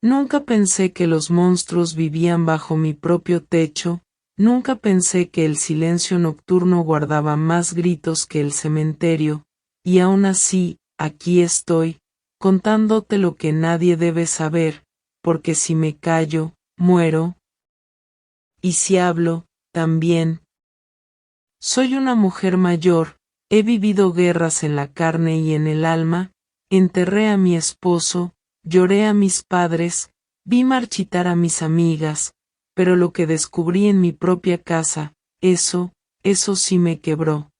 Nunca pensé que los monstruos vivían bajo mi propio techo, nunca pensé que el silencio nocturno guardaba más gritos que el cementerio, y aún así, aquí estoy, contándote lo que nadie debe saber, porque si me callo, muero. Y si hablo, también. Soy una mujer mayor, he vivido guerras en la carne y en el alma, enterré a mi esposo, lloré a mis padres, vi marchitar a mis amigas, pero lo que descubrí en mi propia casa, eso sí me quebró.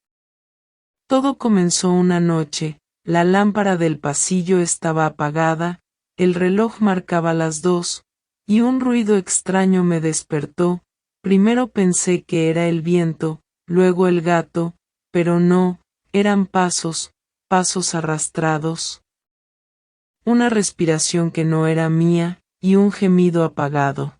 Todo comenzó una noche, la lámpara del pasillo estaba apagada, el reloj marcaba las 2, y un ruido extraño me despertó. Primero pensé que era el viento, luego el gato, pero no, eran pasos, pasos arrastrados. Una respiración que no era mía, y un gemido apagado.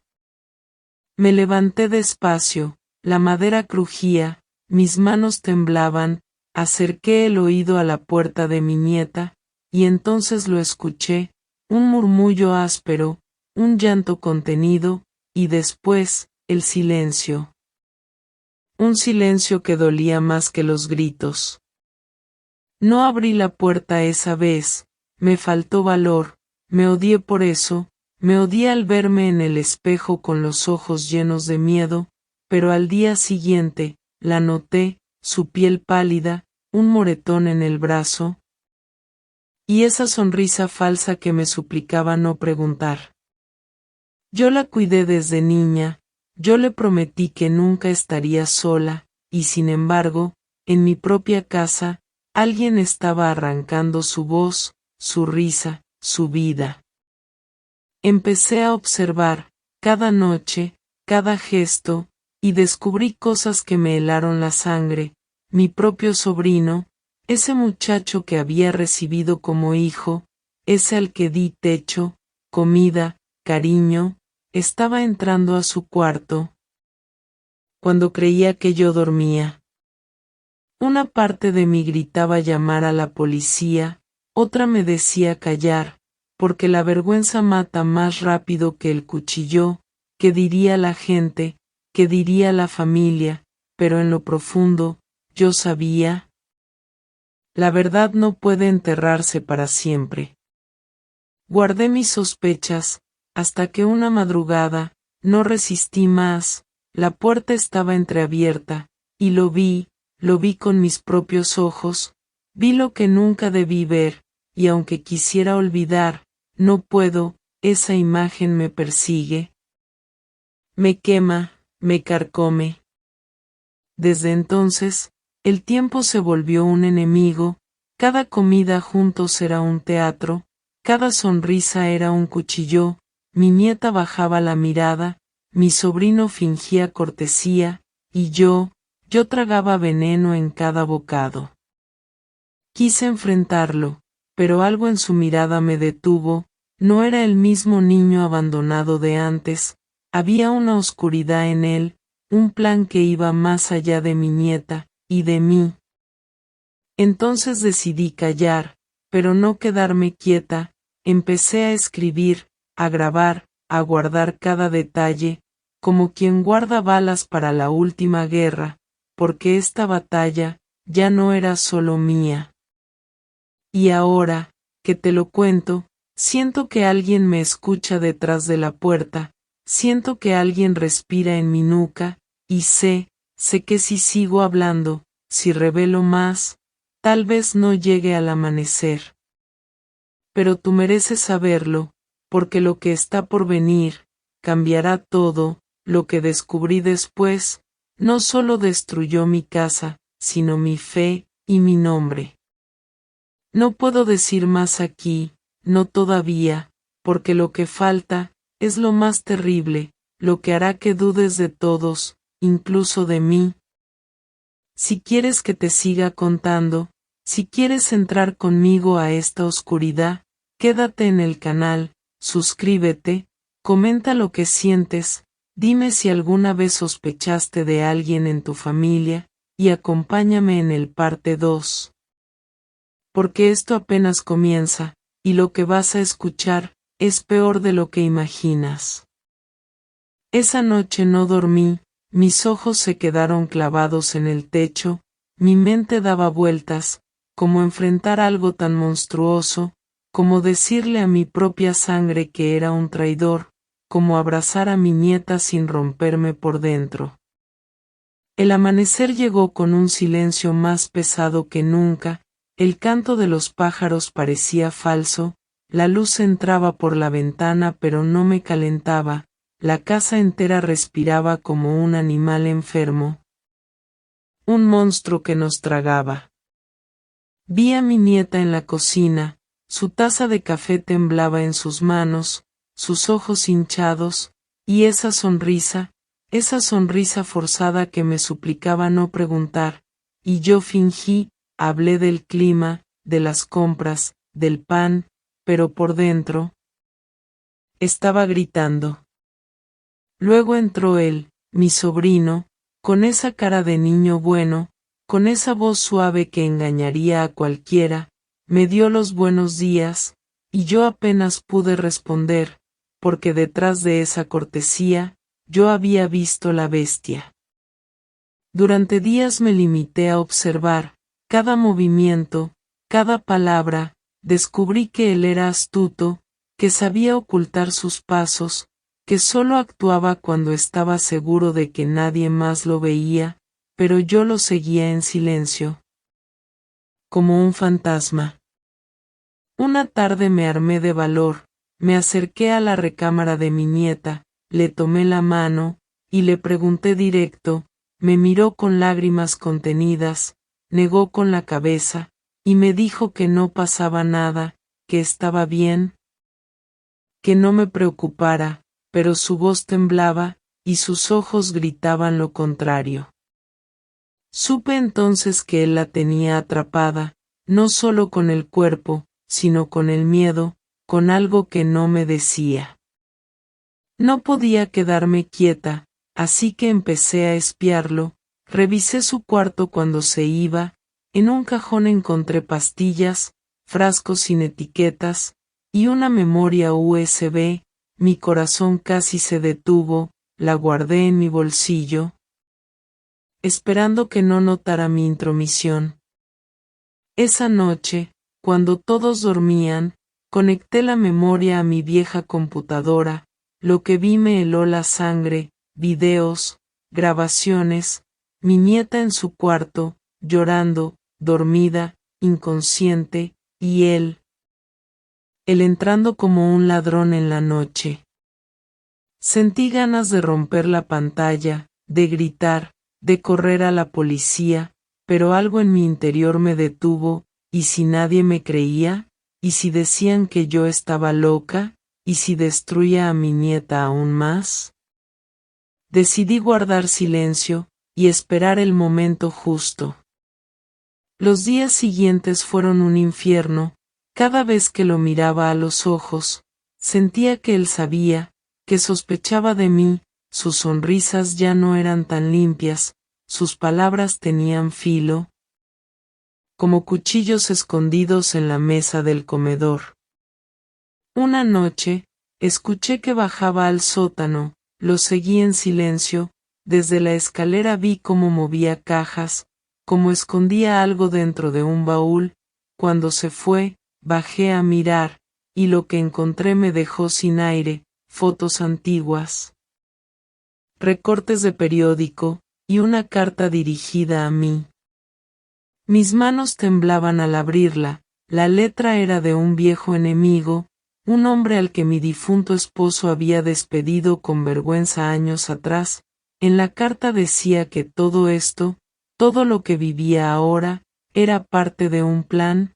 Me levanté despacio, la madera crujía, mis manos temblaban, acerqué el oído a la puerta de mi nieta, y entonces lo escuché, un murmullo áspero, un llanto contenido, y después, el silencio. Un silencio que dolía más que los gritos. No abrí la puerta esa vez, me faltó valor, me odié por eso, me odié al verme en el espejo con los ojos llenos de miedo, pero al día siguiente, la noté, su piel pálida, un moretón en el brazo, y esa sonrisa falsa que me suplicaba no preguntar. Yo la cuidé desde niña, yo le prometí que nunca estaría sola, y sin embargo, en mi propia casa, alguien estaba arrancando su voz, su risa, su vida. Empecé a observar, cada noche, cada gesto, y descubrí cosas que me helaron la sangre. Mi propio sobrino, ese muchacho que había recibido como hijo, ese al que di techo, comida, cariño, estaba entrando a su cuarto, cuando creía que yo dormía. Una parte de mí gritaba llamar a la policía, otra me decía callar, porque la vergüenza mata más rápido que el cuchillo. ¿Qué diría la gente? ¿Qué diría la familia? Pero en lo profundo, yo sabía. La verdad no puede enterrarse para siempre. Guardé mis sospechas, hasta que una madrugada, no resistí más, la puerta estaba entreabierta, y lo vi con mis propios ojos, vi lo que nunca debí ver, y aunque quisiera olvidar, no puedo, esa imagen me persigue. Me quema, me carcome. Desde entonces, el tiempo se volvió un enemigo, cada comida juntos era un teatro, cada sonrisa era un cuchillo, mi nieta bajaba la mirada, mi sobrino fingía cortesía, y yo tragaba veneno en cada bocado. Quise enfrentarlo, pero algo en su mirada me detuvo, no era el mismo niño abandonado de antes, había una oscuridad en él, un plan que iba más allá de mi nieta, y de mí. Entonces decidí callar, pero no quedarme quieta, empecé a escribir, a grabar, a guardar cada detalle, como quien guarda balas para la última guerra, porque esta batalla ya no era solo mía. Y ahora, que te lo cuento, siento que alguien me escucha detrás de la puerta, siento que alguien respira en mi nuca, y sé que si sigo hablando, si revelo más, tal vez no llegue al amanecer. Pero tú mereces saberlo, porque lo que está por venir, cambiará todo. Lo que descubrí después, no solo destruyó mi casa, sino mi fe, y mi nombre. No puedo decir más aquí, no todavía, porque lo que falta, es lo más terrible, lo que hará que dudes de todos, incluso de mí. Si quieres que te siga contando, si quieres entrar conmigo a esta oscuridad, quédate en el canal, suscríbete, comenta lo que sientes, dime si alguna vez sospechaste de alguien en tu familia, y acompáñame en el parte 2. Porque esto apenas comienza, y lo que vas a escuchar, es peor de lo que imaginas. Esa noche no dormí, mis ojos se quedaron clavados en el techo, mi mente daba vueltas, como enfrentar algo tan monstruoso, como decirle a mi propia sangre que era un traidor, como abrazar a mi nieta sin romperme por dentro. El amanecer llegó con un silencio más pesado que nunca, el canto de los pájaros parecía falso, la luz entraba por la ventana pero no me calentaba, la casa entera respiraba como un animal enfermo. Un monstruo que nos tragaba. Vi a mi nieta en la cocina, su taza de café temblaba en sus manos, sus ojos hinchados, y esa sonrisa forzada que me suplicaba no preguntar, y yo fingí, hablé del clima, de las compras, del pan, pero por dentro estaba gritando. Luego entró él, mi sobrino, con esa cara de niño bueno, con esa voz suave que engañaría a cualquiera, me dio los buenos días, y yo apenas pude responder, porque detrás de esa cortesía, yo había visto la bestia. Durante días me limité a observar, cada movimiento, cada palabra, descubrí que él era astuto, que sabía ocultar sus pasos, que solo actuaba cuando estaba seguro de que nadie más lo veía, pero yo lo seguía en silencio. Como un fantasma. Una tarde me armé de valor, me acerqué a la recámara de mi nieta, le tomé la mano, y le pregunté directo, me miró con lágrimas contenidas, negó con la cabeza, y me dijo que no pasaba nada, que estaba bien, que no me preocupara, pero su voz temblaba, y sus ojos gritaban lo contrario. Supe entonces que él la tenía atrapada, no solo con el cuerpo, sino con el miedo, con algo que no me decía. No podía quedarme quieta, así que empecé a espiarlo, revisé su cuarto cuando se iba, en un cajón encontré pastillas, frascos sin etiquetas, y una memoria USB, mi corazón casi se detuvo, la guardé en mi bolsillo, esperando que no notara mi intromisión. Esa noche, cuando todos dormían, conecté la memoria a mi vieja computadora, lo que vi me heló la sangre, videos, grabaciones, mi nieta en su cuarto, llorando, dormida, inconsciente, y él entrando como un ladrón en la noche. Sentí ganas de romper la pantalla, de gritar, de correr a la policía, pero algo en mi interior me detuvo, ¿y si nadie me creía? ¿Y si decían que yo estaba loca? ¿Y si destruía a mi nieta aún más? Decidí guardar silencio, y esperar el momento justo. Los días siguientes fueron un infierno, cada vez que lo miraba a los ojos, sentía que él sabía, que sospechaba de mí, sus sonrisas ya no eran tan limpias, sus palabras tenían filo, como cuchillos escondidos en la mesa del comedor. Una noche, escuché que bajaba al sótano, lo seguí en silencio, desde la escalera vi cómo movía cajas, cómo escondía algo dentro de un baúl, cuando se fue, bajé a mirar, y lo que encontré me dejó sin aire, fotos antiguas, recortes de periódico, y una carta dirigida a mí. Mis manos temblaban al abrirla, la letra era de un viejo enemigo, un hombre al que mi difunto esposo había despedido con vergüenza años atrás. En la carta decía que todo esto, todo lo que vivía ahora, era parte de un plan,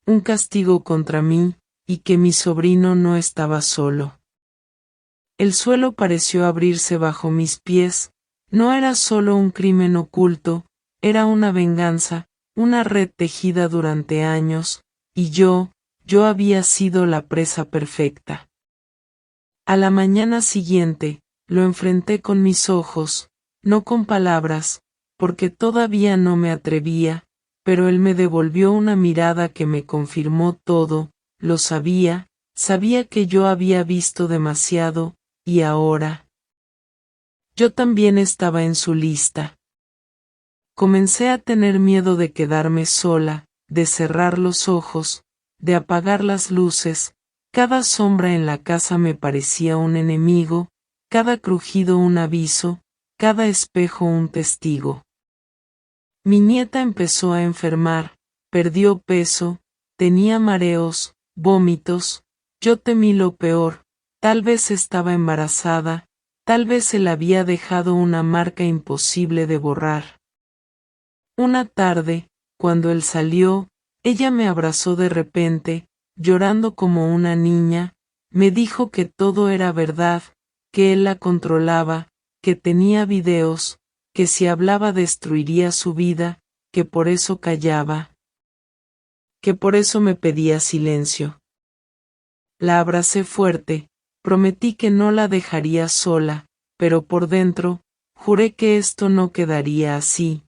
un castigo contra mí, y que mi sobrino no estaba solo. El suelo pareció abrirse bajo mis pies, no era solo un crimen oculto, era una venganza, una red tejida durante años, y yo había sido la presa perfecta. A la mañana siguiente, lo enfrenté con mis ojos, no con palabras, porque todavía no me atrevía, pero él me devolvió una mirada que me confirmó todo, lo sabía, sabía que yo había visto demasiado, y ahora yo también estaba en su lista. Comencé a tener miedo de quedarme sola, de cerrar los ojos, de apagar las luces. Cada sombra en la casa me parecía un enemigo, cada crujido un aviso, cada espejo un testigo. Mi nieta empezó a enfermar, perdió peso, tenía mareos, vómitos. Yo temí lo peor, tal vez estaba embarazada, tal vez él había dejado una marca imposible de borrar. Una tarde, cuando él salió, ella me abrazó de repente, llorando como una niña, me dijo que todo era verdad, que él la controlaba, que tenía videos, que si hablaba destruiría su vida, que por eso callaba, que por eso me pedía silencio. La abracé fuerte, prometí que no la dejaría sola, pero por dentro, juré que esto no quedaría así.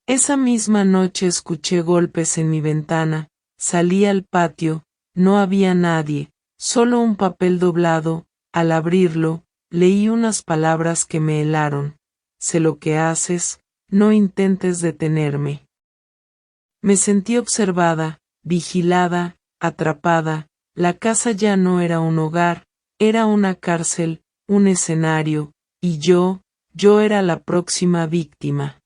Esa misma noche escuché golpes en mi ventana, salí al patio, no había nadie, solo un papel doblado. Al abrirlo, leí unas palabras que me helaron. Sé lo que haces, no intentes detenerme. Me sentí observada, vigilada, atrapada. La casa ya no era un hogar, era una cárcel, un escenario, y yo era la próxima víctima.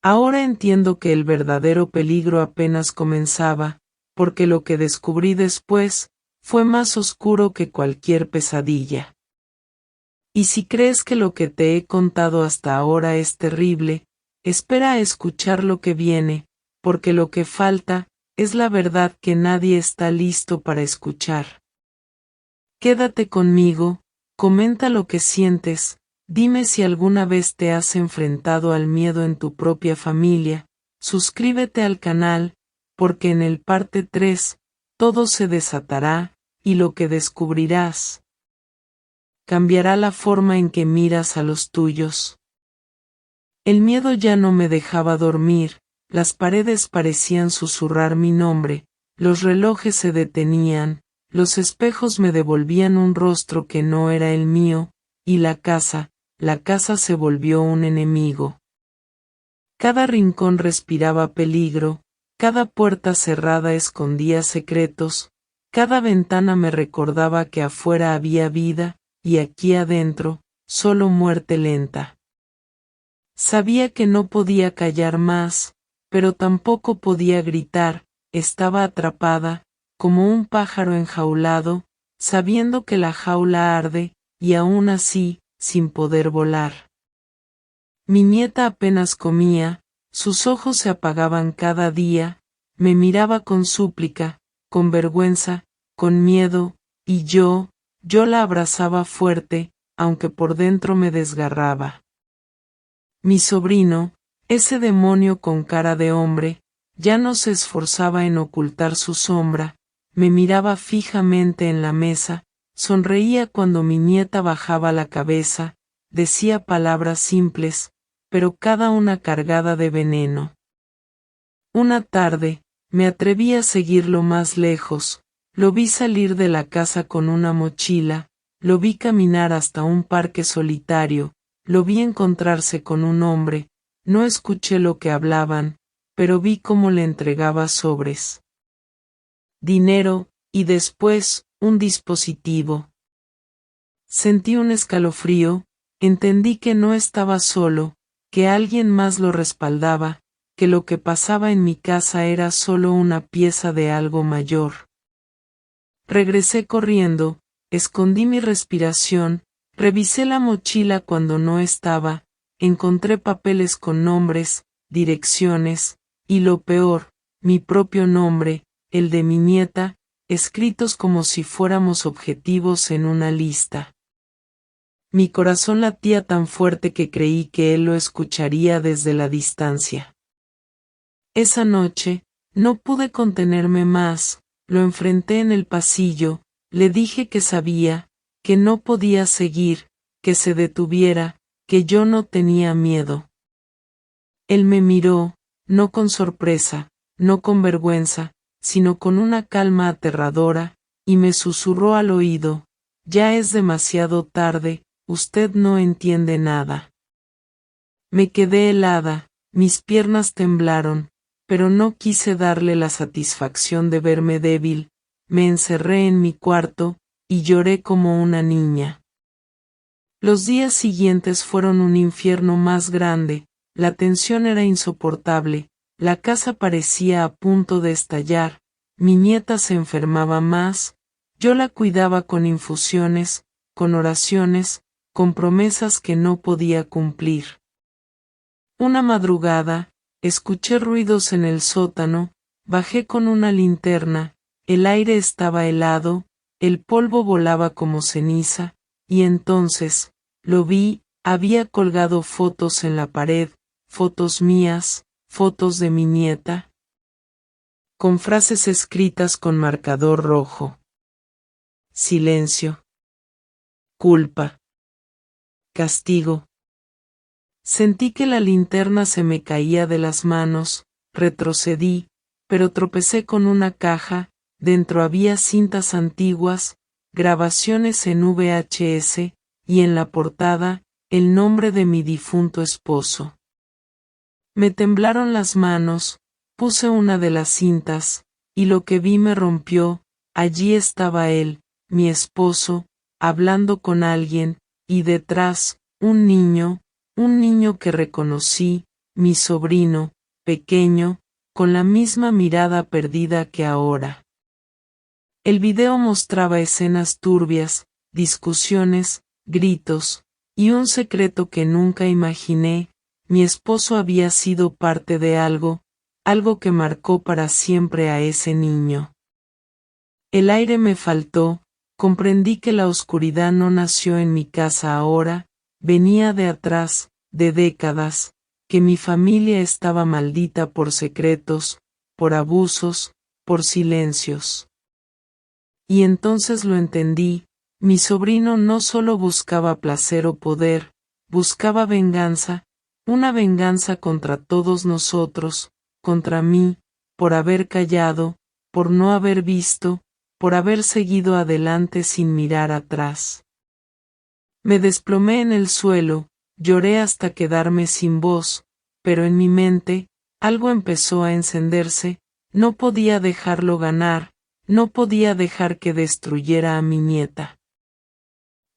Ahora entiendo que el verdadero peligro apenas comenzaba, porque lo que descubrí después fue más oscuro que cualquier pesadilla. Y si crees que lo que te he contado hasta ahora es terrible, espera a escuchar lo que viene, porque lo que falta es la verdad que nadie está listo para escuchar. Quédate conmigo, comenta lo que sientes. Dime si alguna vez te has enfrentado al miedo en tu propia familia. Suscríbete al canal, porque en el parte 3, todo se desatará, y lo que descubrirás cambiará la forma en que miras a los tuyos. El miedo ya no me dejaba dormir, las paredes parecían susurrar mi nombre, los relojes se detenían, los espejos me devolvían un rostro que no era el mío, y la casa se volvió un enemigo. Cada rincón respiraba peligro, cada puerta cerrada escondía secretos, cada ventana me recordaba que afuera había vida, y aquí adentro, solo muerte lenta. Sabía que no podía callar más, pero tampoco podía gritar, estaba atrapada, como un pájaro enjaulado, sabiendo que la jaula arde, y aún así, sin poder volar. Mi nieta apenas comía, sus ojos se apagaban cada día, me miraba con súplica, con vergüenza, con miedo, y yo la abrazaba fuerte, aunque por dentro me desgarraba. Mi sobrino, ese demonio con cara de hombre, ya no se esforzaba en ocultar su sombra, me miraba fijamente en la mesa, sonreía cuando mi nieta bajaba la cabeza, decía palabras simples, pero cada una cargada de veneno. Una tarde, me atreví a seguirlo más lejos, lo vi salir de la casa con una mochila, lo vi caminar hasta un parque solitario, lo vi encontrarse con un hombre, no escuché lo que hablaban, pero vi cómo le entregaba sobres, dinero, y después, un dispositivo. Sentí un escalofrío, entendí que no estaba solo, que alguien más lo respaldaba, que lo que pasaba en mi casa era solo una pieza de algo mayor. Regresé corriendo, escondí mi respiración, revisé la mochila cuando no estaba, encontré papeles con nombres, direcciones, y lo peor, mi propio nombre, el de mi nieta, escritos como si fuéramos objetivos en una lista. Mi corazón latía tan fuerte que creí que él lo escucharía desde la distancia. Esa noche, no pude contenerme más, lo enfrenté en el pasillo, le dije que sabía, que no podía seguir, que se detuviera, que yo no tenía miedo. Él me miró, no con sorpresa, no con vergüenza, sino con una calma aterradora, y me susurró al oído: «Ya es demasiado tarde, usted no entiende nada». Me quedé helada, mis piernas temblaron, pero no quise darle la satisfacción de verme débil. Me encerré en mi cuarto, y lloré como una niña. Los días siguientes fueron un infierno más grande, la tensión era insoportable, la casa parecía a punto de estallar, mi nieta se enfermaba más, yo la cuidaba con infusiones, con oraciones, con promesas que no podía cumplir. Una madrugada, escuché ruidos en el sótano, bajé con una linterna, el aire estaba helado, el polvo volaba como ceniza, y entonces, lo vi, había colgado fotos en la pared, fotos mías, fotos de mi nieta, con frases escritas con marcador rojo. Silencio. Culpa. Castigo. Sentí que la linterna se me caía de las manos, retrocedí, pero tropecé con una caja, dentro había cintas antiguas, grabaciones en VHS, y en la portada, el nombre de mi difunto esposo. Me temblaron las manos, puse una de las cintas, y lo que vi me rompió, allí estaba él, mi esposo, hablando con alguien, y detrás, un niño que reconocí, mi sobrino, pequeño, con la misma mirada perdida que ahora. El video mostraba escenas turbias, discusiones, gritos, y un secreto que nunca imaginé: mi esposo había sido parte de algo que marcó para siempre a ese niño. El aire me faltó, comprendí que la oscuridad no nació en mi casa ahora, venía de atrás, de décadas, que mi familia estaba maldita por secretos, por abusos, por silencios. Y entonces lo entendí: mi sobrino no solo buscaba placer o poder, buscaba venganza, una venganza contra todos nosotros, contra mí, por haber callado, por no haber visto, por haber seguido adelante sin mirar atrás. Me desplomé en el suelo, lloré hasta quedarme sin voz, pero en mi mente, algo empezó a encenderse, no podía dejarlo ganar, no podía dejar que destruyera a mi nieta.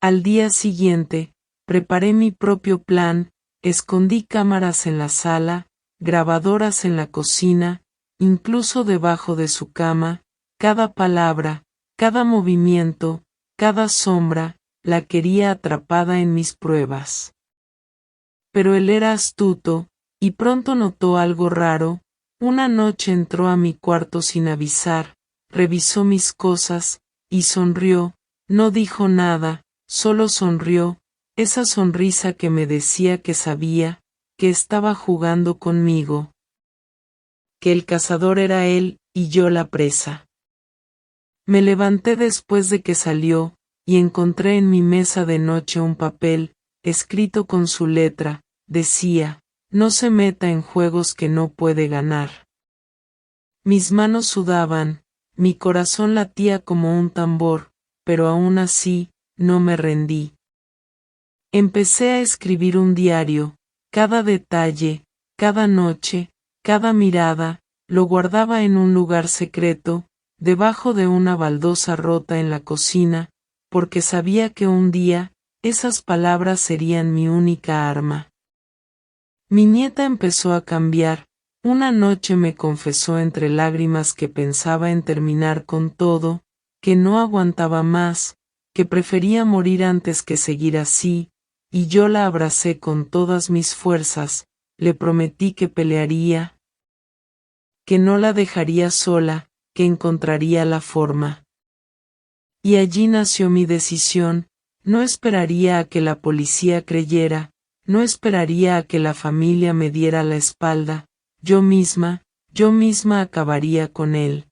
Al día siguiente, preparé mi propio plan, escondí cámaras en la sala, grabadoras en la cocina, incluso debajo de su cama, cada palabra, cada movimiento, cada sombra, la quería atrapada en mis pruebas. Pero él era astuto, y pronto notó algo raro. Una noche entró a mi cuarto sin avisar, revisó mis cosas, y sonrió, no dijo nada, solo sonrió, esa sonrisa que me decía que sabía, que estaba jugando conmigo, que el cazador era él, y yo la presa. Me levanté después de que salió, y encontré en mi mesa de noche un papel, escrito con su letra, decía: no se meta en juegos que no puede ganar. Mis manos sudaban, mi corazón latía como un tambor, pero aún así, no me rendí. Empecé a escribir un diario, cada detalle, cada noche, cada mirada, lo guardaba en un lugar secreto, debajo de una baldosa rota en la cocina, porque sabía que un día, esas palabras serían mi única arma. Mi nieta empezó a cambiar. Una noche me confesó entre lágrimas que pensaba en terminar con todo, que no aguantaba más, que prefería morir antes que seguir así, y yo la abracé con todas mis fuerzas, le prometí que pelearía, que no la dejaría sola, que encontraría la forma. Y allí nació mi decisión: no esperaría a que la policía creyera, no esperaría a que la familia me diera la espalda, yo misma acabaría con él.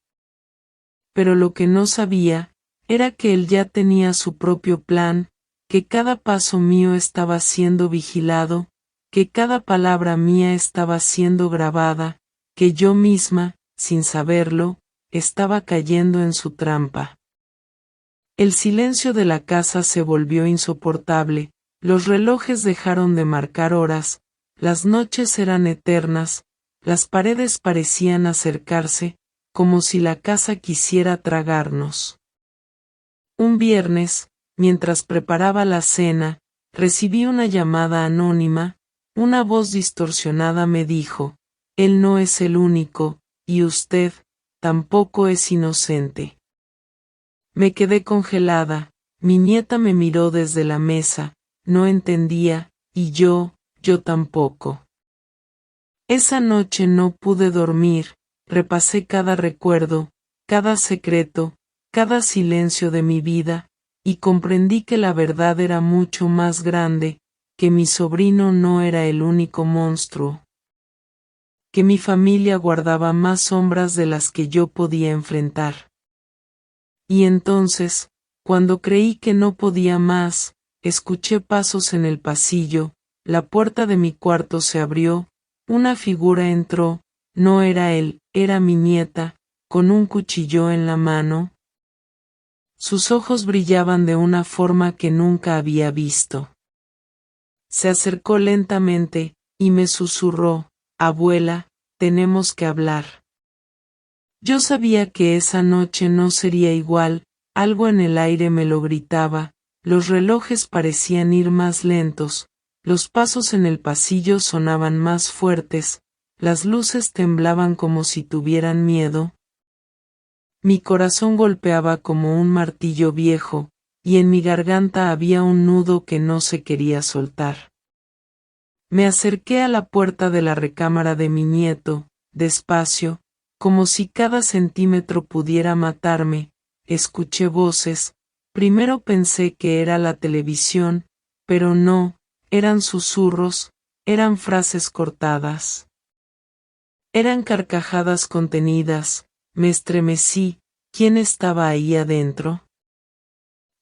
Pero lo que no sabía, era que él ya tenía su propio plan, que cada paso mío estaba siendo vigilado, que cada palabra mía estaba siendo grabada, que yo misma, sin saberlo, estaba cayendo en su trampa. El silencio de la casa se volvió insoportable, los relojes dejaron de marcar horas, las noches eran eternas, las paredes parecían acercarse, como si la casa quisiera tragarnos. Un viernes, mientras preparaba la cena, recibí una llamada anónima, una voz distorsionada me dijo, él no es el único, y usted, tampoco es inocente. Me quedé congelada, mi nieta me miró desde la mesa, no entendía, y yo tampoco. Esa noche no pude dormir, repasé cada recuerdo, cada secreto, cada silencio de mi vida, y comprendí que la verdad era mucho más grande, que mi sobrino no era el único monstruo, que mi familia guardaba más sombras de las que yo podía enfrentar. Y entonces, cuando creí que no podía más, escuché pasos en el pasillo, la puerta de mi cuarto se abrió, una figura entró, no era él, era mi nieta, con un cuchillo en la mano. Sus ojos brillaban de una forma que nunca había visto. Se acercó lentamente, y me susurró, abuela, tenemos que hablar. Yo sabía que esa noche no sería igual, algo en el aire me lo gritaba, los relojes parecían ir más lentos, los pasos en el pasillo sonaban más fuertes, las luces temblaban como si tuvieran miedo. Mi corazón golpeaba como un martillo viejo, y en mi garganta había un nudo que no se quería soltar. Me acerqué a la puerta de la recámara de mi nieto, despacio, como si cada centímetro pudiera matarme, escuché voces, primero pensé que era la televisión, pero no, eran susurros, eran frases cortadas. Eran carcajadas contenidas, me estremecí, ¿quién estaba ahí adentro?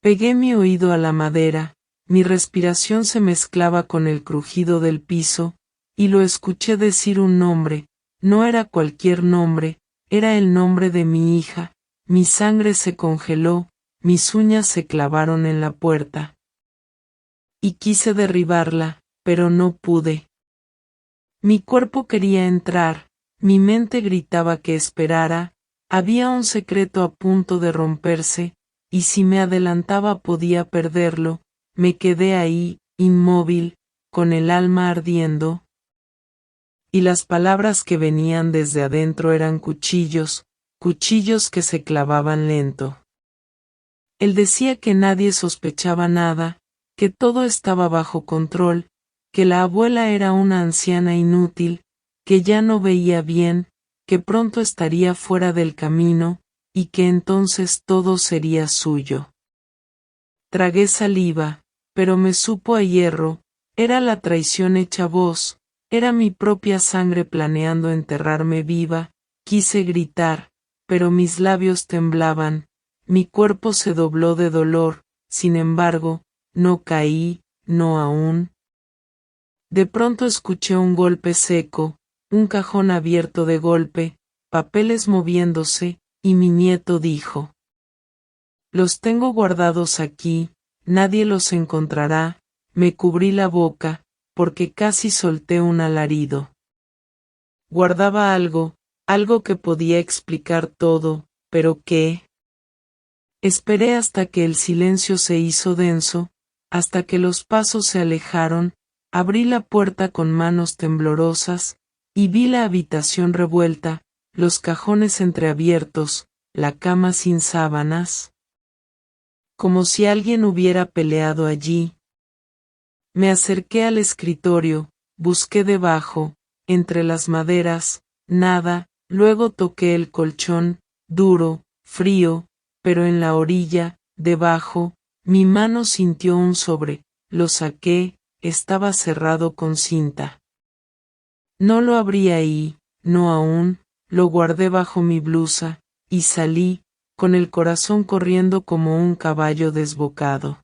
Pegué mi oído a la madera, mi respiración se mezclaba con el crujido del piso, y lo escuché decir un nombre. No era cualquier nombre, era el nombre de mi hija, mi sangre se congeló, mis uñas se clavaron en la puerta. Y quise derribarla, pero no pude. Mi cuerpo quería entrar, mi mente gritaba que esperara, había un secreto a punto de romperse, y si me adelantaba podía perderlo, me quedé ahí, inmóvil, con el alma ardiendo. Y las palabras que venían desde adentro eran cuchillos, cuchillos que se clavaban lento. Él decía que nadie sospechaba nada, que todo estaba bajo control, que la abuela era una anciana inútil, que ya no veía bien, que pronto estaría fuera del camino, y que entonces todo sería suyo. Tragué saliva, pero me supo a hierro, era la traición hecha voz. Era mi propia sangre planeando enterrarme viva, quise gritar, pero mis labios temblaban, mi cuerpo se dobló de dolor, sin embargo, no caí, no aún. De pronto escuché un golpe seco, un cajón abierto de golpe, papeles moviéndose, y mi nieto dijo: Los tengo guardados aquí, nadie los encontrará, me cubrí la boca, porque casi solté un alarido. Guardaba algo, algo que podía explicar todo, pero ¿qué? Esperé hasta que el silencio se hizo denso, hasta que los pasos se alejaron, abrí la puerta con manos temblorosas, y vi la habitación revuelta, los cajones entreabiertos, la cama sin sábanas. Como si alguien hubiera peleado allí. Me acerqué al escritorio, busqué debajo, entre las maderas, nada, luego toqué el colchón, duro, frío, pero en la orilla, debajo, mi mano sintió un sobre, lo saqué, estaba cerrado con cinta. No lo abrí ahí, no aún, lo guardé bajo mi blusa, y salí, con el corazón corriendo como un caballo desbocado.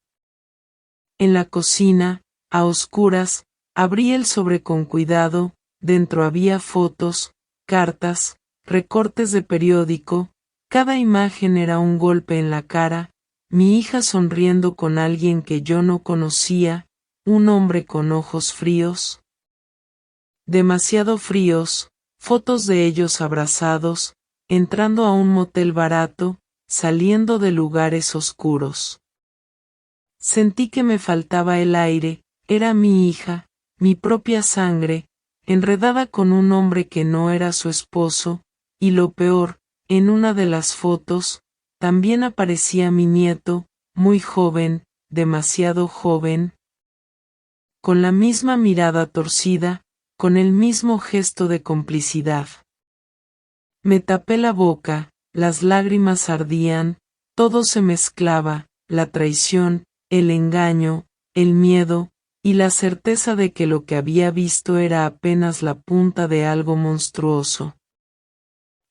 En la cocina, a oscuras, abrí el sobre con cuidado, dentro había fotos, cartas, recortes de periódico, cada imagen era un golpe en la cara, mi hija sonriendo con alguien que yo no conocía, un hombre con ojos fríos. Demasiado fríos, fotos de ellos abrazados, entrando a un motel barato, saliendo de lugares oscuros. Sentí que me faltaba el aire, era mi hija, mi propia sangre, enredada con un hombre que no era su esposo, y lo peor, en una de las fotos, también aparecía mi nieto, muy joven, demasiado joven, con la misma mirada torcida, con el mismo gesto de complicidad. Me tapé la boca, las lágrimas ardían, todo se mezclaba, la traición, el engaño, el miedo, y la certeza de que lo que había visto era apenas la punta de algo monstruoso.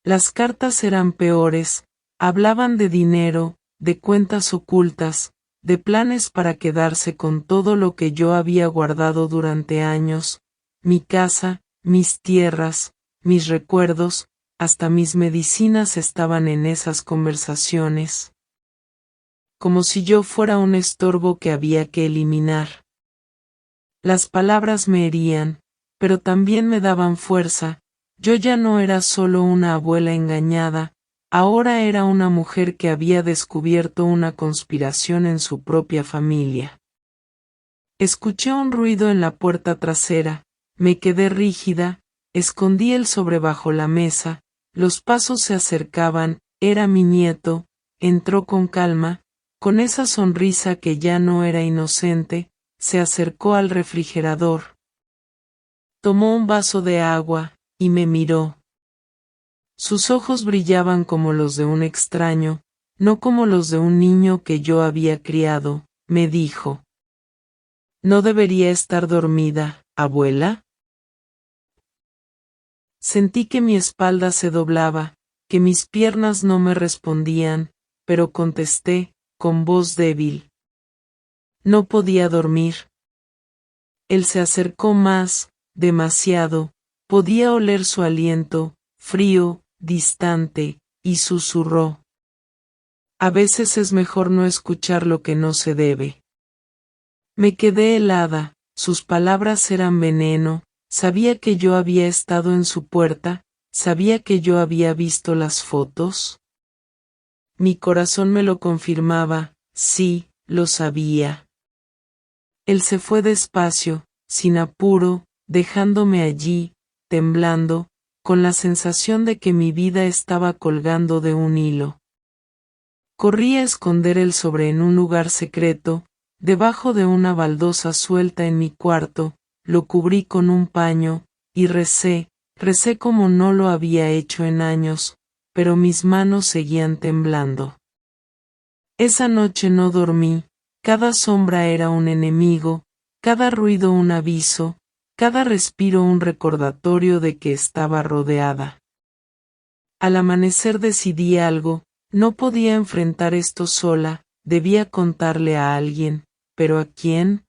Las cartas eran peores, hablaban de dinero, de cuentas ocultas, de planes para quedarse con todo lo que yo había guardado durante años, mi casa, mis tierras, mis recuerdos, hasta mis medicinas estaban en esas conversaciones. Como si yo fuera un estorbo que había que eliminar. Las palabras me herían, pero también me daban fuerza. Yo ya no era solo una abuela engañada, ahora era una mujer que había descubierto una conspiración en su propia familia. Escuché un ruido en la puerta trasera, me quedé rígida, escondí el sobre bajo la mesa, los pasos se acercaban, era mi nieto, entró con calma, con esa sonrisa que ya no era inocente, se acercó al refrigerador. Tomó un vaso de agua, y me miró. Sus ojos brillaban como los de un extraño, no como los de un niño que yo había criado, me dijo. ¿No debería estar dormida, abuela? Sentí que mi espalda se doblaba, que mis piernas no me respondían, pero contesté, con voz débil. No podía dormir. Él se acercó más, demasiado, podía oler su aliento, frío, distante, y susurró. A veces es mejor no escuchar lo que no se debe. Me quedé helada, sus palabras eran veneno, sabía que yo había estado en su puerta, sabía que yo había visto las fotos. Mi corazón me lo confirmaba, sí, lo sabía. Él se fue despacio, sin apuro, dejándome allí, temblando, con la sensación de que mi vida estaba colgando de un hilo. Corrí a esconder el sobre en un lugar secreto, debajo de una baldosa suelta en mi cuarto, lo cubrí con un paño, y recé como no lo había hecho en años, pero mis manos seguían temblando. Esa noche no dormí, cada sombra era un enemigo, cada ruido un aviso, cada respiro un recordatorio de que estaba rodeada. Al amanecer decidí algo, no podía enfrentar esto sola, debía contarle a alguien, pero ¿a quién?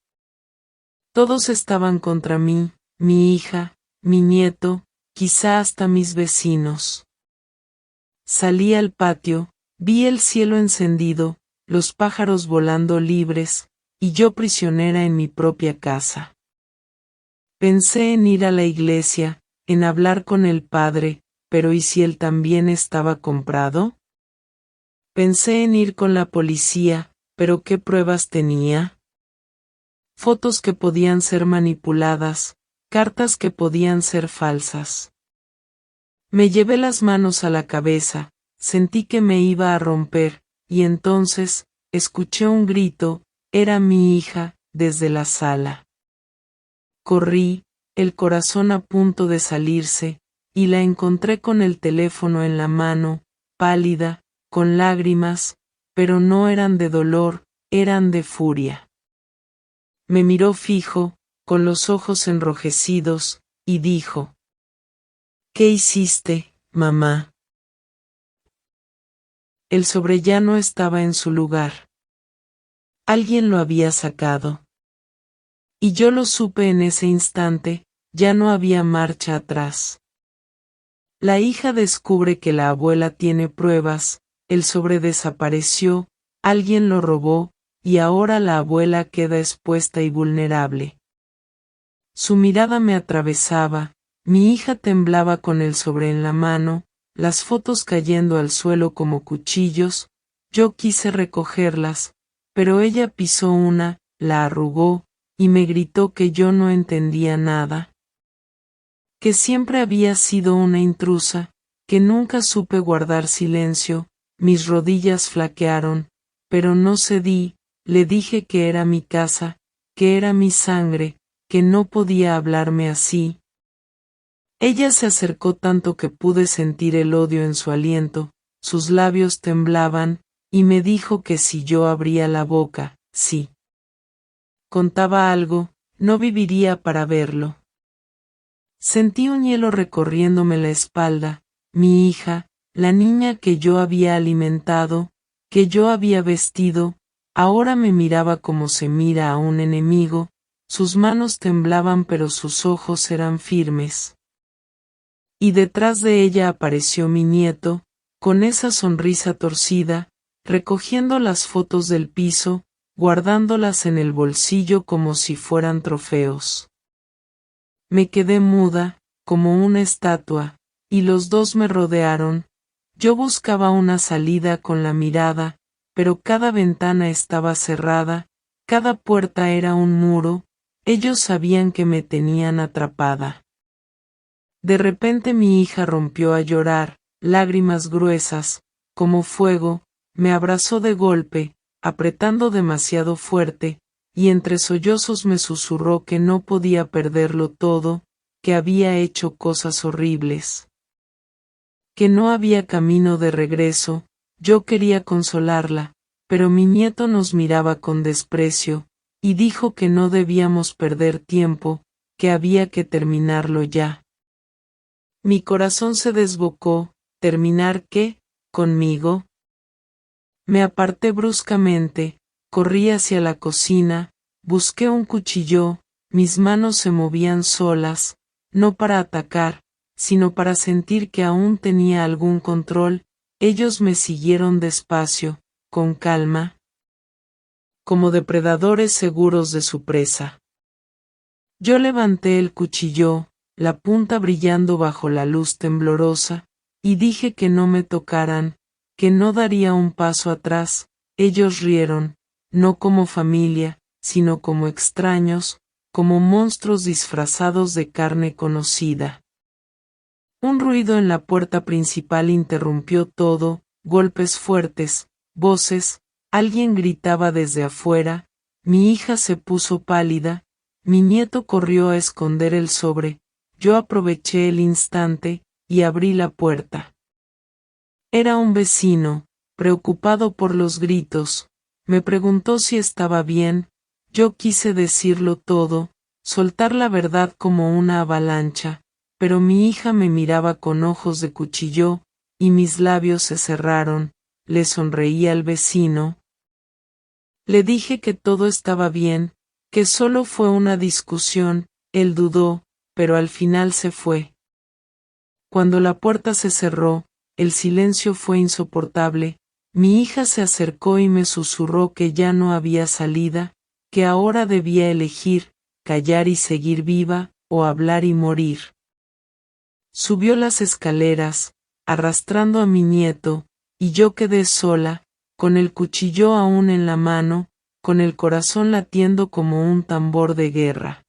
Todos estaban contra mí, mi hija, mi nieto, quizá hasta mis vecinos. Salí al patio, vi el cielo encendido, los pájaros volando libres, y yo prisionera en mi propia casa. Pensé en ir a la iglesia, en hablar con el padre, pero ¿y si él también estaba comprado? Pensé en ir con la policía, pero ¿qué pruebas tenía? Fotos que podían ser manipuladas, cartas que podían ser falsas. Me llevé las manos a la cabeza, sentí que me iba a romper, y entonces, escuché un grito, era mi hija, desde la sala. Corrí, el corazón a punto de salirse, y la encontré con el teléfono en la mano, pálida, con lágrimas, pero no eran de dolor, eran de furia. Me miró fijo, con los ojos enrojecidos, y dijo: ¿Qué hiciste, mamá? El sobre ya no estaba en su lugar. Alguien lo había sacado. Y yo lo supe en ese instante, ya no había marcha atrás. La hija descubre que la abuela tiene pruebas, el sobre desapareció, Alguien lo robó, y ahora la abuela queda expuesta y vulnerable. Su mirada me atravesaba, mi hija temblaba con el sobre en la mano, las fotos cayendo al suelo como cuchillos, yo quise recogerlas, pero ella pisó una, la arrugó, y me gritó que yo no entendía nada. Que siempre había sido una intrusa, que nunca supe guardar silencio, mis rodillas flaquearon, pero no cedí, le dije que era mi casa, que era mi sangre, que no podía hablarme así. Ella se acercó tanto que pude sentir el odio en su aliento, sus labios temblaban, y me dijo que si yo abría la boca, si contaba algo, no viviría para verlo. Sentí un hielo recorriéndome la espalda, mi hija, la niña que yo había alimentado, que yo había vestido, ahora me miraba como se mira a un enemigo, sus manos temblaban pero sus ojos eran firmes. Y detrás de ella apareció mi nieto, con esa sonrisa torcida, recogiendo las fotos del piso, guardándolas en el bolsillo como si fueran trofeos. Me quedé muda, como una estatua, y los dos me rodearon. Yo buscaba una salida con la mirada, pero cada ventana estaba cerrada, cada puerta era un muro, ellos sabían que me tenían atrapada. De repente mi hija rompió a llorar, lágrimas gruesas, como fuego, me abrazó de golpe, apretando demasiado fuerte, y entre sollozos me susurró que no podía perderlo todo, que había hecho cosas horribles. Que no había camino de regreso, yo quería consolarla, pero mi nieto nos miraba con desprecio, y dijo que no debíamos perder tiempo, que había que terminarlo ya. Mi corazón se desbocó, ¿terminar qué? ¿Conmigo? Me aparté bruscamente, corrí hacia la cocina, busqué un cuchillo, mis manos se movían solas, no para atacar, sino para sentir que aún tenía algún control, ellos me siguieron despacio, con calma, como depredadores seguros de su presa. Yo levanté el cuchillo, la punta brillando bajo la luz temblorosa, y dije que no me tocaran, que no daría un paso atrás. Ellos rieron, no como familia, sino como extraños, como monstruos disfrazados de carne conocida. Un ruido en la puerta principal interrumpió todo, golpes fuertes, voces, alguien gritaba desde afuera, mi hija se puso pálida, mi nieto corrió a esconder el sobre, yo aproveché el instante, y abrí la puerta. Era un vecino, preocupado por los gritos, me preguntó si estaba bien, yo quise decirlo todo, soltar la verdad como una avalancha, pero mi hija me miraba con ojos de cuchillo, y mis labios se cerraron, le sonreí al vecino. Le dije que todo estaba bien, que solo fue una discusión, él dudó, pero al final se fue. Cuando la puerta se cerró, el silencio fue insoportable, mi hija se acercó y me susurró que ya no había salida, que ahora debía elegir, callar y seguir viva, o hablar y morir. Subió las escaleras, arrastrando a mi nieto, y yo quedé sola, con el cuchillo aún en la mano, con el corazón latiendo como un tambor de guerra.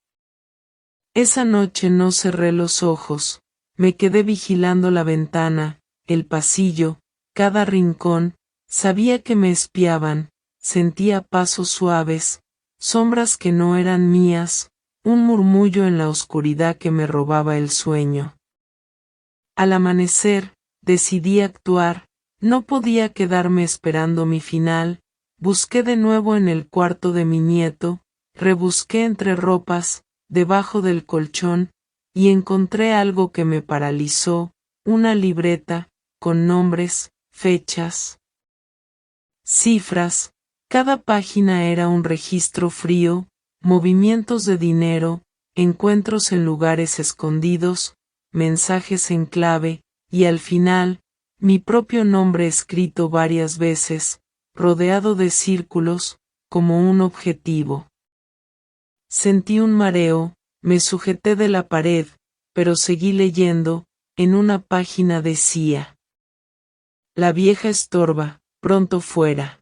Esa noche no cerré los ojos, me quedé vigilando la ventana, el pasillo, cada rincón, sabía que me espiaban, sentía pasos suaves, sombras que no eran mías, un murmullo en la oscuridad que me robaba el sueño. Al amanecer, decidí actuar, no podía quedarme esperando mi final, busqué de nuevo en el cuarto de mi nieto, rebusqué entre ropas, debajo del colchón, y encontré algo que me paralizó, una libreta, con nombres, fechas, cifras, cada página era un registro frío, movimientos de dinero, encuentros en lugares escondidos, mensajes en clave, y al final, mi propio nombre escrito varias veces, rodeado de círculos, como un objetivo. Sentí un mareo, me sujeté de la pared, pero seguí leyendo. En una página decía: La vieja estorba, pronto fuera.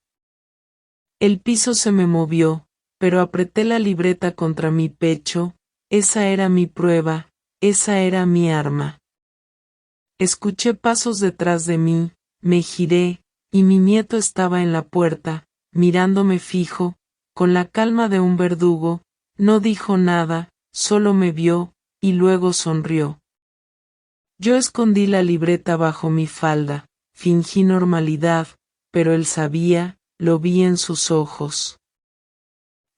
El piso se me movió, pero apreté la libreta contra mi pecho. Esa era mi prueba, esa era mi arma. Escuché pasos detrás de mí, me giré, y mi nieto estaba en la puerta, mirándome fijo, con la calma de un verdugo. No dijo nada, solo me vio, y luego sonrió. Yo escondí la libreta bajo mi falda, fingí normalidad, pero él sabía, lo vi en sus ojos.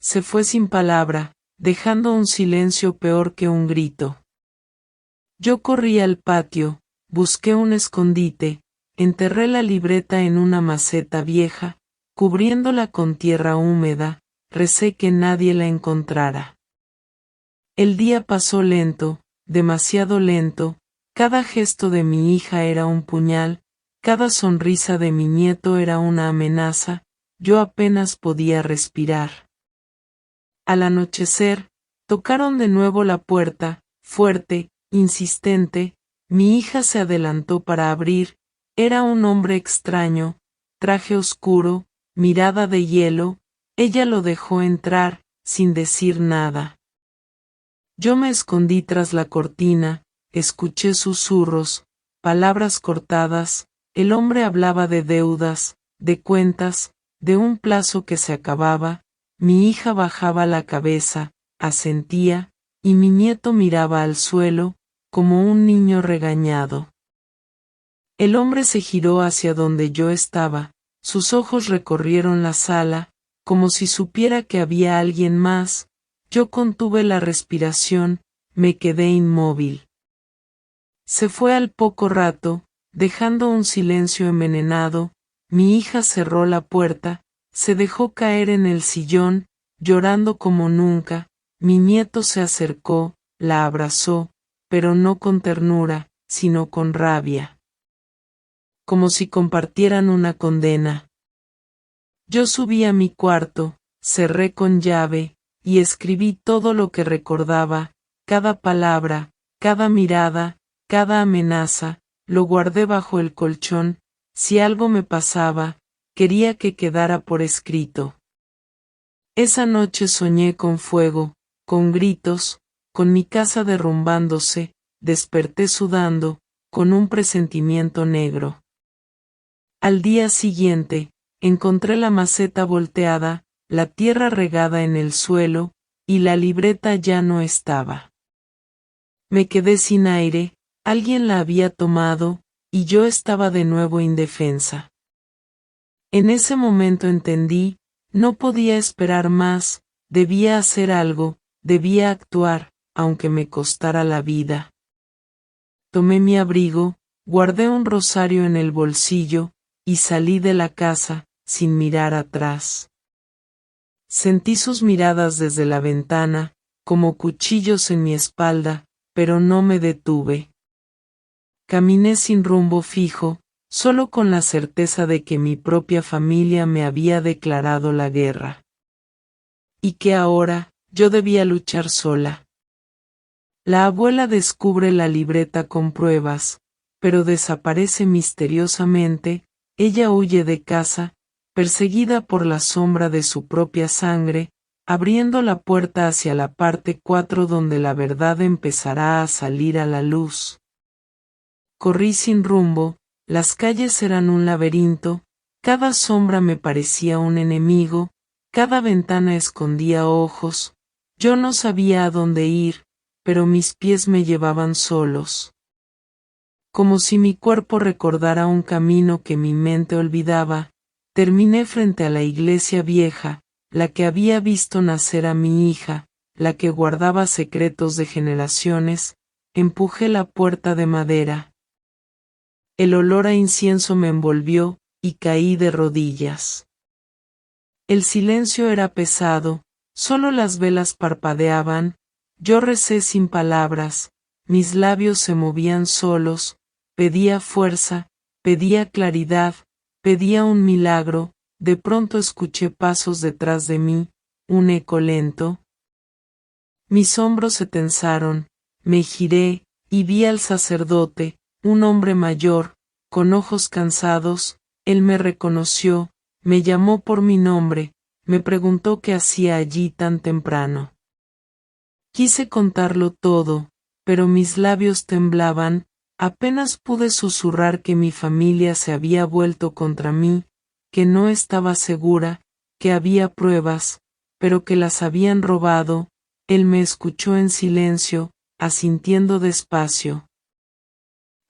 Se fue sin palabra, dejando un silencio peor que un grito. Yo corrí al patio, busqué un escondite, enterré la libreta en una maceta vieja, cubriéndola con tierra húmeda, recé que nadie la encontrara. El día pasó lento, demasiado lento. Cada gesto de mi hija era un puñal, cada sonrisa de mi nieto era una amenaza. Yo apenas podía respirar. Al anochecer, tocaron de nuevo la puerta, fuerte, insistente. Mi hija se adelantó para abrir. Era un hombre extraño, traje oscuro, mirada de hielo. Ella lo dejó entrar, sin decir nada. Yo me escondí tras la cortina. Escuché susurros, palabras cortadas. El hombre hablaba de deudas, de cuentas, de un plazo que se acababa. Mi hija bajaba la cabeza, asentía, y mi nieto miraba al suelo, como un niño regañado. El hombre se giró hacia donde yo estaba, sus ojos recorrieron la sala, como si supiera que había alguien más. Yo contuve la respiración, me quedé inmóvil. Se fue al poco rato, dejando un silencio envenenado. Mi hija cerró la puerta, se dejó caer en el sillón, llorando como nunca. Mi nieto se acercó, la abrazó, pero no con ternura, sino con rabia. Como si compartieran una condena. Yo subí a mi cuarto, cerré con llave, y escribí todo lo que recordaba, cada palabra, cada mirada, cada amenaza. Lo guardé bajo el colchón. Si algo me pasaba, quería que quedara por escrito. Esa noche soñé con fuego, con gritos, con mi casa derrumbándose. Desperté sudando, con un presentimiento negro. Al día siguiente, encontré la maceta volteada, la tierra regada en el suelo, y la libreta ya no estaba. Me quedé sin aire. Alguien la había tomado, y yo estaba de nuevo indefensa. En ese momento entendí, no podía esperar más, debía hacer algo, debía actuar, aunque me costara la vida. Tomé mi abrigo, guardé un rosario en el bolsillo, y salí de la casa, sin mirar atrás. Sentí sus miradas desde la ventana, como cuchillos en mi espalda, pero no me detuve. Caminé sin rumbo fijo, solo con la certeza de que mi propia familia me había declarado la guerra. Y que ahora, yo debía luchar sola. La abuela descubre la libreta con pruebas, pero desaparece misteriosamente. Ella huye de casa, perseguida por la sombra de su propia sangre, abriendo la puerta hacia la parte 4 donde la verdad empezará a salir a la luz. Corrí sin rumbo, las calles eran un laberinto, cada sombra me parecía un enemigo, cada ventana escondía ojos. Yo no sabía a dónde ir, pero mis pies me llevaban solos. Como si mi cuerpo recordara un camino que mi mente olvidaba, terminé frente a la iglesia vieja, la que había visto nacer a mi hija, la que guardaba secretos de generaciones. Empujé la puerta de madera. El olor a incienso me envolvió, y caí de rodillas. El silencio era pesado, solo las velas parpadeaban. Yo recé sin palabras, mis labios se movían solos, pedía fuerza, pedía claridad, pedía un milagro. de pronto escuché pasos detrás de mí, un eco lento. Mis hombros se tensaron, me giré, y vi al sacerdote, un hombre mayor, con ojos cansados. Él me reconoció, me llamó por mi nombre, me preguntó qué hacía allí tan temprano. Quise contarlo todo, pero mis labios temblaban, apenas pude susurrar que mi familia se había vuelto contra mí, que no estaba segura, que había pruebas, pero que las habían robado. Él me escuchó en silencio, asintiendo despacio.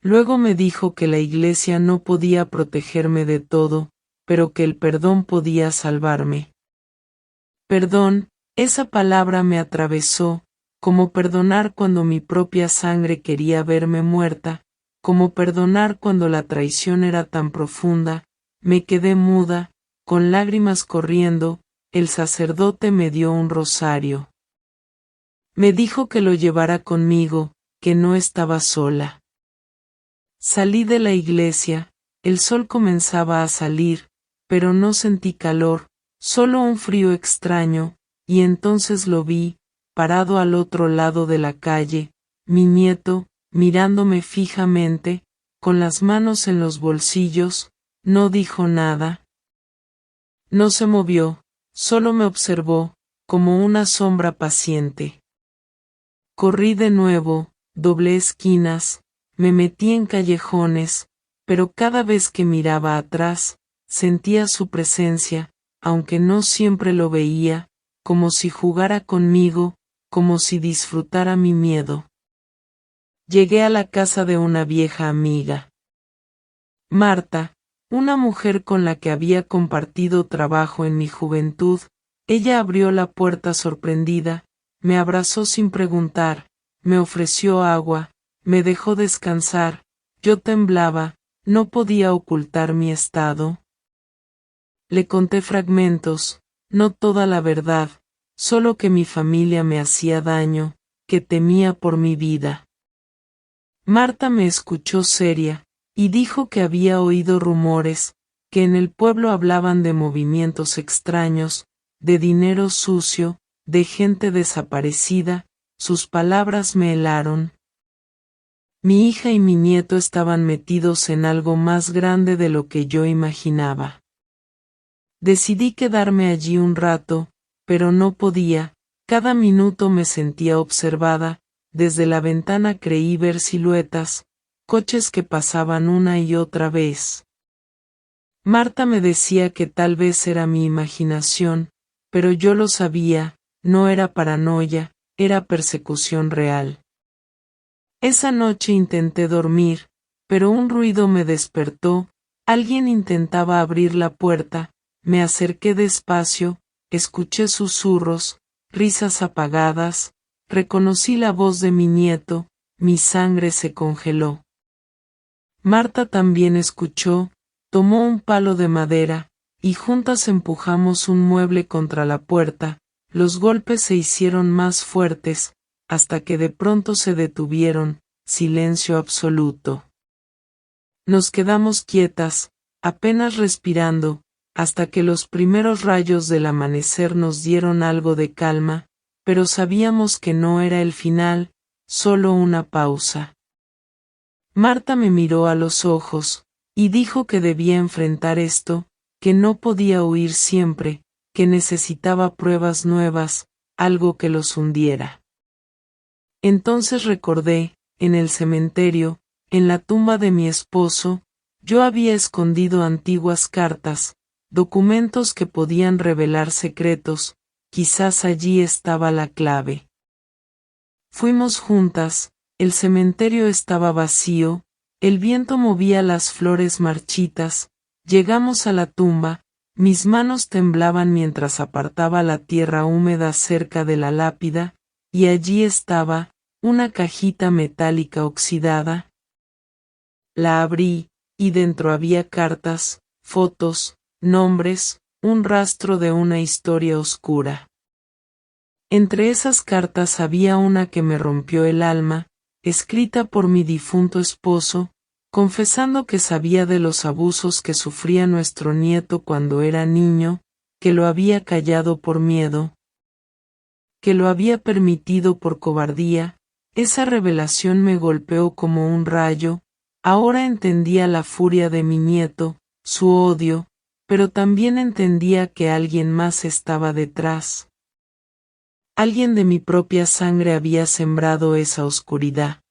Luego me dijo que la Iglesia no podía protegerme de todo, pero que el perdón podía salvarme. Perdón, esa palabra me atravesó, como perdonar cuando mi propia sangre quería verme muerta, como perdonar cuando la traición era tan profunda. Me quedé muda, con lágrimas corriendo. El sacerdote me dio un rosario. Me dijo que lo llevara conmigo, que no estaba sola. Salí de la iglesia, el sol comenzaba a salir, pero no sentí calor, solo un frío extraño, y entonces lo vi, parado al otro lado de la calle, mi nieto, mirándome fijamente, con las manos en los bolsillos. No dijo nada. No se movió, solo me observó, como una sombra paciente. Corrí de nuevo, doblé esquinas, me metí en callejones, pero cada vez que miraba atrás, sentía su presencia, aunque no siempre lo veía, como si jugara conmigo, como si disfrutara mi miedo. Llegué a la casa de una vieja amiga. Marta, una mujer con la que había compartido trabajo en mi juventud. Ella abrió la puerta sorprendida, me abrazó sin preguntar, me ofreció agua, me dejó descansar. Yo temblaba, no podía ocultar mi estado. Le conté fragmentos, no toda la verdad, solo que mi familia me hacía daño, que temía por mi vida. Marta me escuchó seria, y dijo que había oído rumores, que en el pueblo hablaban de movimientos extraños, de dinero sucio, de gente desaparecida. Sus palabras me helaron. Mi hija y mi nieto estaban metidos en algo más grande de lo que yo imaginaba. Decidí quedarme allí un rato, pero no podía, cada minuto me sentía observada. Desde la ventana creí ver siluetas, coches que pasaban una y otra vez. Marta me decía que tal vez era mi imaginación, pero yo lo sabía, no era paranoia, era persecución real. Esa noche intenté dormir, pero un ruido me despertó. Alguien intentaba abrir la puerta. Me acerqué despacio, escuché susurros, risas apagadas, reconocí la voz de mi nieto, mi sangre se congeló. Marta también escuchó, tomó un palo de madera, y juntas empujamos un mueble contra la puerta. Los golpes se hicieron más fuertes, hasta que de pronto se detuvieron, silencio absoluto. Nos quedamos quietas, apenas respirando, hasta que los primeros rayos del amanecer nos dieron algo de calma, pero sabíamos que no era el final, solo una pausa. Marta me miró a los ojos, y dijo que debía enfrentar esto, que no podía huir siempre, que necesitaba pruebas nuevas, algo que los hundiera. Entonces recordé, en el cementerio, en la tumba de mi esposo, yo había escondido antiguas cartas, documentos que podían revelar secretos. Quizás allí estaba la clave. Fuimos juntas, el cementerio estaba vacío, el viento movía las flores marchitas. Llegamos a la tumba, mis manos temblaban mientras apartaba la tierra húmeda cerca de la lápida, y allí estaba, una cajita metálica oxidada. La abrí, y dentro había cartas, fotos, nombres, un rastro de una historia oscura. Entre esas cartas había una que me rompió el alma, escrita por mi difunto esposo, confesando que sabía de los abusos que sufría nuestro nieto cuando era niño, que lo había callado por miedo, que lo había permitido por cobardía. Esa revelación me golpeó como un rayo. Ahora entendía la furia de mi nieto, su odio, pero también entendía que alguien más estaba detrás. Alguien de mi propia sangre había sembrado esa oscuridad.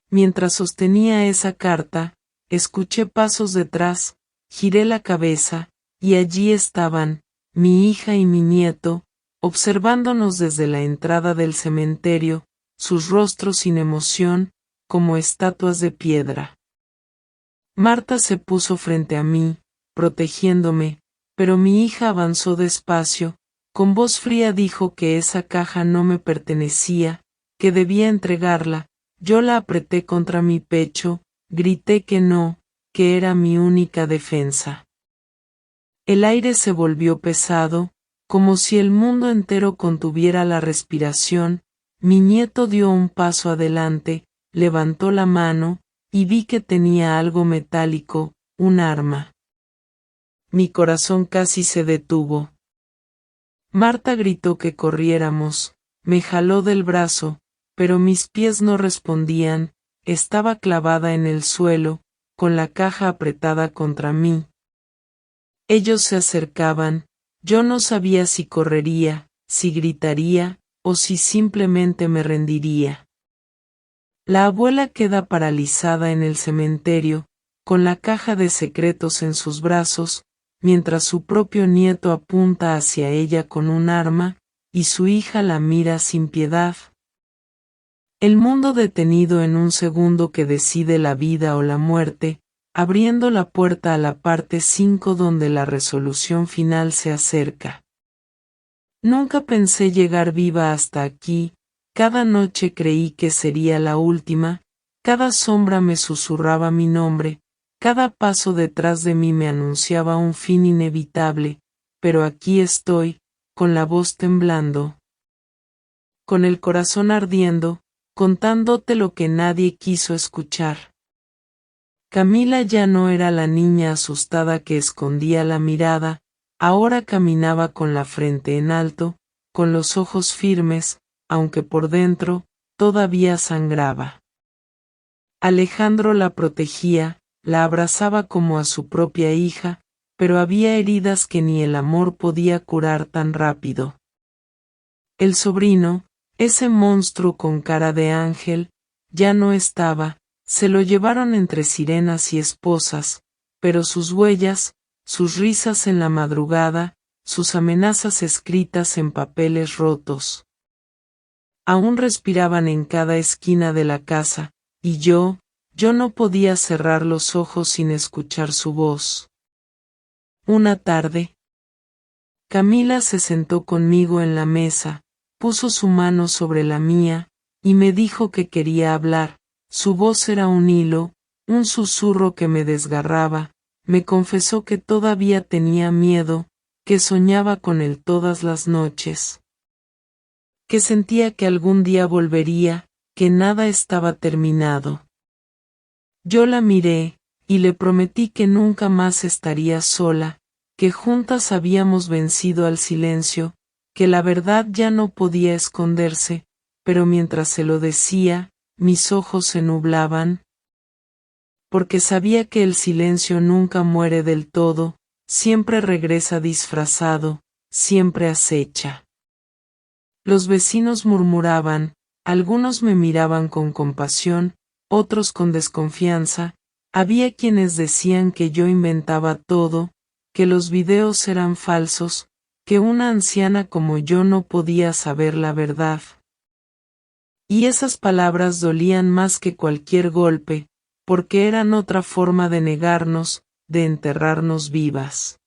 Mientras sostenía esa carta, escuché pasos detrás, giré la cabeza, y allí estaban, mi hija y mi nieto, observándonos desde la entrada del cementerio, sus rostros sin emoción, como estatuas de piedra. Marta se puso frente a mí, protegiéndome, pero mi hija avanzó despacio, con voz fría dijo que esa caja no me pertenecía, que debía entregarla. Yo la apreté contra mi pecho, grité que no, que era mi única defensa. El aire se volvió pesado, como si el mundo entero contuviera la respiración. Mi nieto dio un paso adelante, levantó la mano, y vi que tenía algo metálico, un arma. Mi corazón casi se detuvo. Marta gritó que corriéramos, me jaló del brazo, pero mis pies no respondían, estaba clavada en el suelo, con la caja apretada contra mí. Ellos se acercaban, yo no sabía si correría, si gritaría, o si simplemente me rendiría. La abuela queda paralizada en el cementerio, con la caja de secretos en sus brazos, mientras su propio nieto apunta hacia ella con un arma, y su hija la mira sin piedad. El mundo detenido en un segundo que decide la vida o la muerte, abriendo la puerta a la parte 5 donde la resolución final se acerca. Nunca pensé llegar viva hasta aquí, cada noche creí que sería la última, cada sombra me susurraba mi nombre, cada paso detrás de mí me anunciaba un fin inevitable, pero aquí estoy, con la voz temblando, con el corazón ardiendo, contándote lo que nadie quiso escuchar. Camila ya no era la niña asustada que escondía la mirada, ahora caminaba con la frente en alto, con los ojos firmes, aunque por dentro, todavía sangraba. Alejandro la protegía, la abrazaba como a su propia hija, pero había heridas que ni el amor podía curar tan rápido. El sobrino, ese monstruo con cara de ángel, ya no estaba, se lo llevaron entre sirenas y esposas, pero sus huellas, sus risas en la madrugada, sus amenazas escritas en papeles rotos, aún respiraban en cada esquina de la casa, y yo no podía cerrar los ojos sin escuchar su voz. Una tarde, Camila se sentó conmigo en la mesa, puso su mano sobre la mía, y me dijo que quería hablar. Su voz era un hilo, un susurro que me desgarraba. Me confesó que todavía tenía miedo, que soñaba con él todas las noches, que sentía que algún día volvería, que nada estaba terminado. Yo la miré, y le prometí que nunca más estaría sola, que juntas habíamos vencido al silencio, que la verdad ya no podía esconderse, pero mientras se lo decía, mis ojos se nublaban, porque sabía que el silencio nunca muere del todo, siempre regresa disfrazado, siempre acecha. Los vecinos murmuraban, algunos me miraban con compasión, otros con desconfianza, había quienes decían que yo inventaba todo, que los videos eran falsos, que una anciana como yo no podía saber la verdad. Y esas palabras dolían más que cualquier golpe, porque eran otra forma de negarnos, de enterrarnos vivas.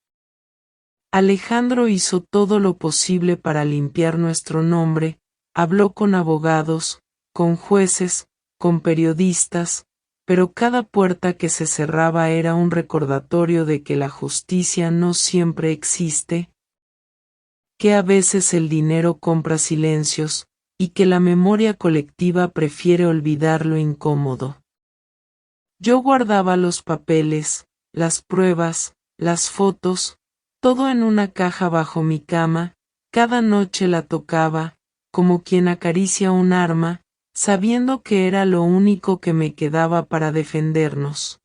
Alejandro hizo todo lo posible para limpiar nuestro nombre, habló con abogados, con jueces, con periodistas, pero cada puerta que se cerraba era un recordatorio de que la justicia no siempre existe, que a veces el dinero compra silencios, y que la memoria colectiva prefiere olvidar lo incómodo. Yo guardaba los papeles, las pruebas, las fotos, todo en una caja bajo mi cama, cada noche la tocaba, como quien acaricia un arma, sabiendo que era lo único que me quedaba para defendernos.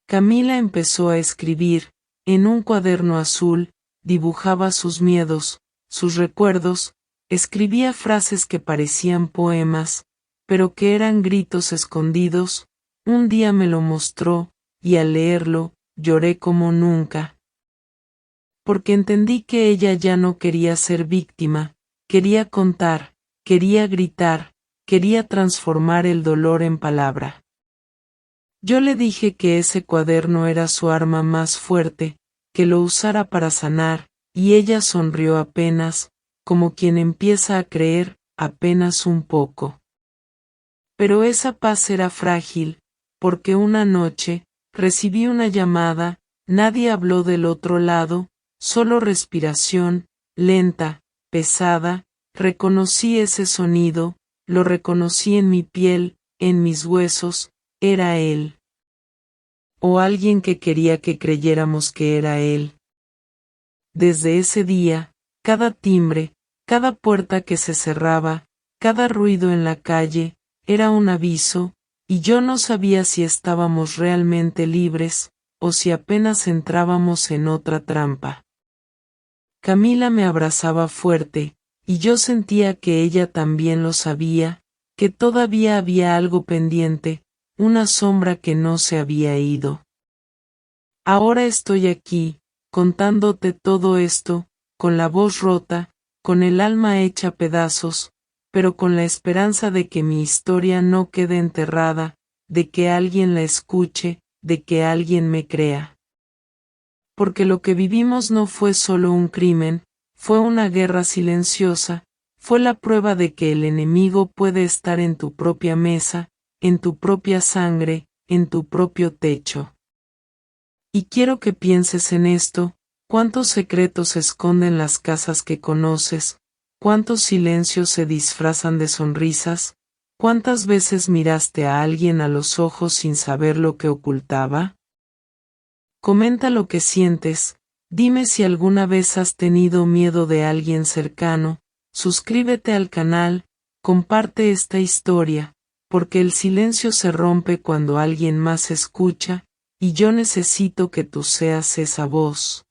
Camila empezó a escribir, en un cuaderno azul, dibujaba sus miedos, sus recuerdos, escribía frases que parecían poemas, pero que eran gritos escondidos. Un día me lo mostró, y al leerlo, lloré como nunca. Porque entendí que ella ya no quería ser víctima, quería contar, quería gritar, quería transformar el dolor en palabra. Yo le dije que ese cuaderno era su arma más fuerte, que lo usara para sanar, y ella sonrió apenas, como quien empieza a creer, apenas un poco. Pero esa paz era frágil, porque una noche, recibí una llamada, nadie habló del otro lado, solo respiración, lenta, pesada, reconocí ese sonido, lo reconocí en mi piel, en mis huesos, era él. O alguien que quería que creyéramos que era él. Desde ese día, cada timbre, cada puerta que se cerraba, cada ruido en la calle, era un aviso, y yo no sabía si estábamos realmente libres, o si apenas entrábamos en otra trampa. Camila me abrazaba fuerte, y yo sentía que ella también lo sabía, que todavía había algo pendiente, una sombra que no se había ido. Ahora estoy aquí, contándote todo esto, con la voz rota, con el alma hecha pedazos, pero con la esperanza de que mi historia no quede enterrada, de que alguien la escuche, de que alguien me crea. Porque lo que vivimos no fue solo un crimen, fue una guerra silenciosa, fue la prueba de que el enemigo puede estar en tu propia mesa, en tu propia sangre, en tu propio techo. Y quiero que pienses en esto, cuántos secretos se esconden las casas que conoces, cuántos silencios se disfrazan de sonrisas, cuántas veces miraste a alguien a los ojos sin saber lo que ocultaba. Comenta lo que sientes, dime si alguna vez has tenido miedo de alguien cercano, suscríbete al canal, comparte esta historia, porque el silencio se rompe cuando alguien más escucha, y yo necesito que tú seas esa voz.